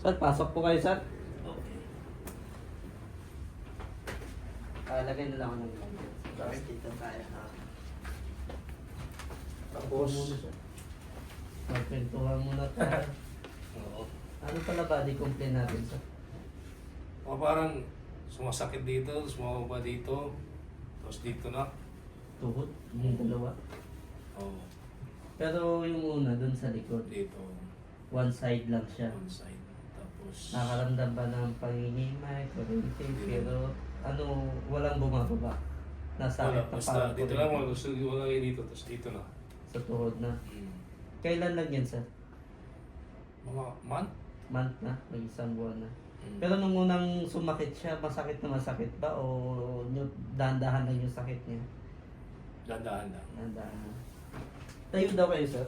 Sir, pasok po kayo, sir. Okay. Lagay na lang ako ng blanket. Tapos dito tayo. Tapos, Magpintuhan muna tayo. oo. Ano pala body complaint natin, sir? O parang sumasakit dito, sumababa dito, tapos dito na. Tuhod, yung dalawa. Oo. Pero yung una, dun sa likod, Dito, one side lang siya. one side. Tapos, Nakaramdam ba ng pangingimay, kuryente, pero ano, walang bumababa. Nasa wala, na basta parang dito lang kuryente. wala, gusto wala kayo dito, tapos dito na. Sa tuhod na. Hmm. Kailan lang yan, sir? Mga month? Month na, mag-isang buwan na. Hmm. Pero nung unang sumakit siya, masakit na masakit ba? O dahan-dahan lang yung sakit niya? Dandaan lang. Dahan-dahan. Tayo daw kayo, sir.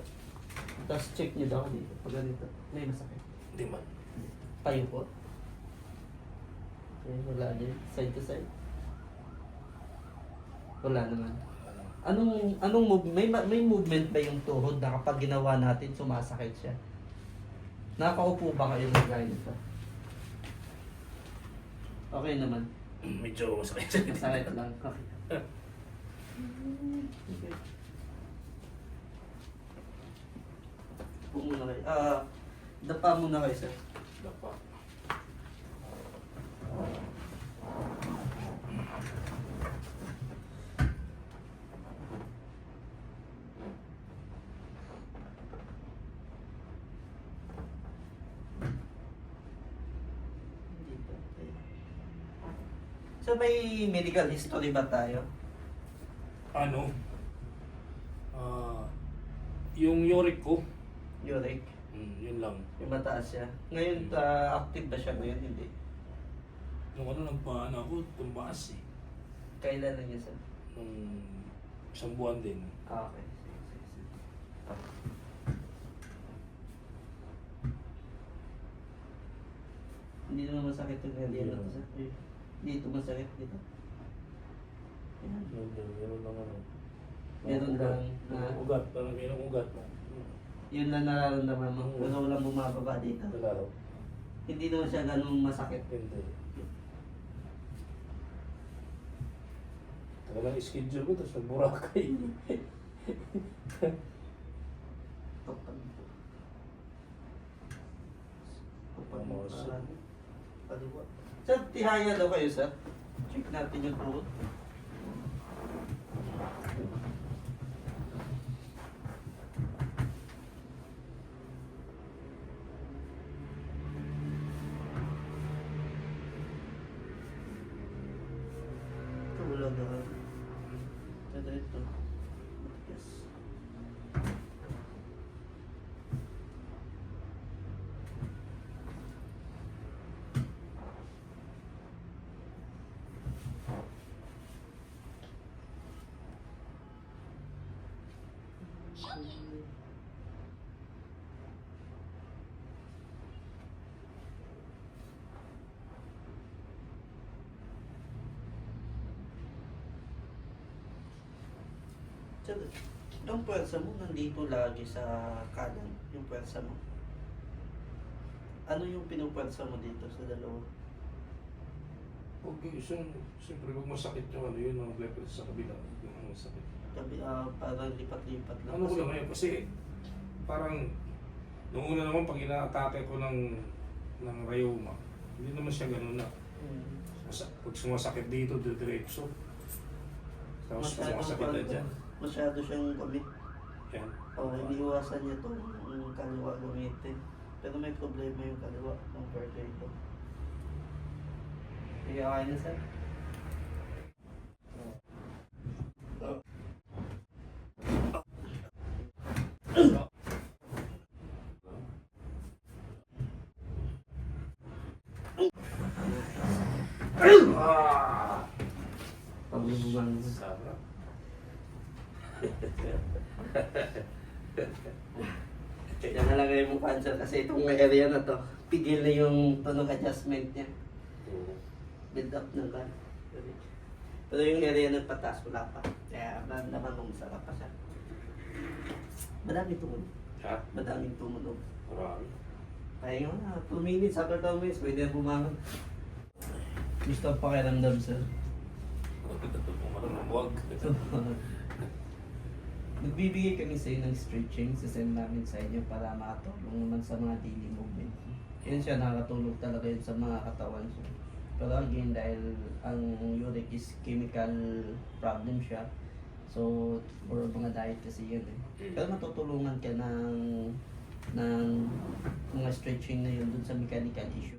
Tapos check niyo daw dito. Pag ganito, may masakit. Hindi man. Tayo po. Okay, wala din. Side to side. Wala naman. Anong may movement ba yung tuhod na kapag ginawa natin sumasakit siya? Nakaupo ba kayo ng gaya nito? Okay naman. Medyo masakit. Masakit lang. Okay. Okay. Upo muna kayo. Dapa muna kayo, sir. Dapa. Dito. Okay. So may medical history ba tayo? Ano? Yung uric ko, Uric? yun lang. Yung mataas siya. Ngayon, active ba siya ngayon? Hindi. Nung ano, nagpaan ako, tumaas eh. Kailan lang niya, sir? Nung isang buwan din. Okay. Sige, sige, sige. Hindi naman masakit yung area na to, sir. Dito masakit dito. Ayan. Meron lang ano. Meron lang Ugat, parang mayroong ugat na. yun lang nararamdaman mo. Pero walang bumababa dito. Wala raw. Hindi naman siya ganun masakit. Hindi. Talagang schedule ko, tapos nag-Boracay. Kapag Ano, sir? kaliwa. Sir, tihaya daw kayo, sir. Check natin yung tuhod. Ito, wala daw. Ito. Yes. Sir, yung pwersa mo nandito lagi sa kanan, yung pwersa mo. Ano yung pinupwersa mo dito sa dalawa? Okay, siyempre kung masakit yung ano yun, mag-level sa kabila. Yung masakit. Sabi, parang lipat-lipat lang. Ano ko lang ngayon, kasi parang nung una naman pag ina-atake ko ng rheuma, hindi naman siya ganun na. Hmm. Pag sumasakit dito, diretso. Tapos sumasakit na dyan. Masyado siyang gamit. Yan. O, iniiwasan niya itong kaliwa gamitin. Pero may problema yung kaliwa ng vertebrae. Sige, okay na, sir. Paglubugan. Sarap. Yan na lang yung cancer kasi itong area na to, pigil na yung tunog adjustment niya. Build up ng gan. Pero yung area na pataas, wala pa. Kaya naman nung sarap pa siya. Madaming tumunog. Ha? Madaming tumunog. Marami. Kaya nga, 2 minutes, after 2 minutes, pwede na bumangon. Gusto ang pakiramdam, sir. Huwag. Nagbibigay kami sa inyo ng stretching, sasend namin sa inyo para makatulong naman sa mga daily movement. Yun siya, nakakatulong talaga yun sa mga katawan siya. Pero again, dahil ang uric is chemical problem siya, so for mga diet kasi yun eh. Pero matutulungan ka ng mga stretching na yun dun sa mechanical issue.